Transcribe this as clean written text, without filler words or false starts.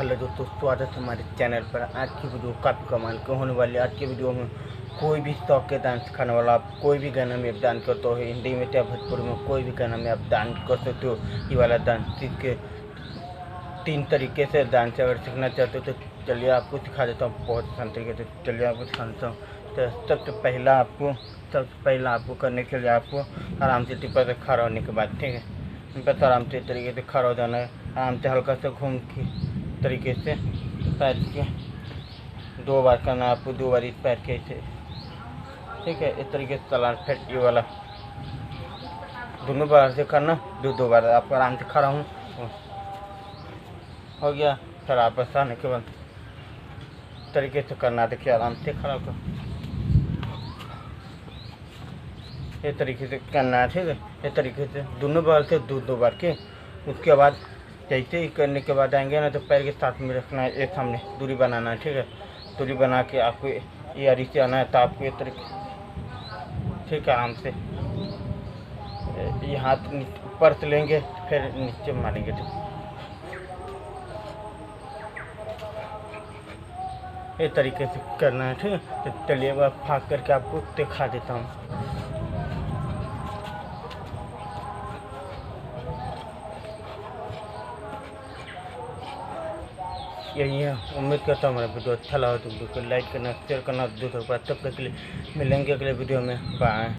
Hello दोस्तों, स्वागत है हमारे चैनल पर। आज की वीडियो काफ़ी कमाल की होने वाली है। आज की वीडियो में कोई भी शौक के डांस सिखाने वाला, आप कोई भी गाना में आप डांस करते हो, हिंदी में या भोजपुरी में कोई भी गाना में आप डांस कर सकते हो। ये वाला डांस सीख के 3 तरीके से डांस अगर सीखना चाहते हो तो चलिए आपको सिखा देता हूँ बहुत आसान तरीके से। चलिए आपको सिखाता हूँ। तो सबसे पहला आपको करने के लिए आपको आराम से टिप्पा से खड़ा होने के बाद, ठीक है, बस आराम से तरीके से खड़ा हो जाना है। आराम से हल्का सा घूम के तरीके से पैर के 2 बार करना है आपको, 2 बार इस पैर के ऐसे, ठीक है। इस तरीके से चलाना, फिर ये वाला दोनों बार से करना, 2 बार आप आराम से खड़ा हो गया। फिर आप बस आने के बाद तरीके से करना, देखिए आराम से खड़ा होकर इस तरीके से करना है, ठीक है। इस तरीके से दोनों बार से 2 बार के। उसके बाद जैसे ही करने के बाद आएंगे ना तो पैर के साथ में रखना है, एक सामने दूरी बनाना है, ठीक है। दूरी बना के आपको ये अरी से आना है, तो आपको इस तरीके, ठीक है, आराम से ये हाथ ऊपर से लेंगे, फिर नीचे मारेंगे, ठीक। इस तरीके से करना है, ठीक है। तो चलिए मैं फाँक करके आपको दिखा देता हूँ। यही है, उम्मीद करता हूँ हमारा वीडियो अच्छा लगा तो वीडियो को लाइक करना, शेयर करना, दूसरों को। तब तक के लिए मिलेंगे अगले वीडियो में। बाय।